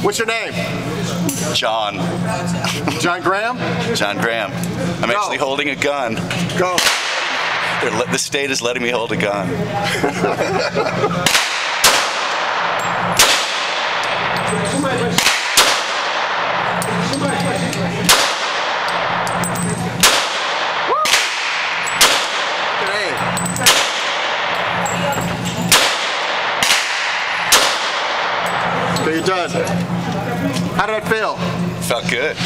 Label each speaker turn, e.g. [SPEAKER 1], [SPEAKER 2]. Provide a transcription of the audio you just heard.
[SPEAKER 1] What's your name?
[SPEAKER 2] John.
[SPEAKER 1] John Graham?
[SPEAKER 2] John Graham. I'm actually holding a gun.
[SPEAKER 1] Go.
[SPEAKER 2] The state is letting me hold a gun.
[SPEAKER 1] So you're done. How did it feel?
[SPEAKER 2] Felt good.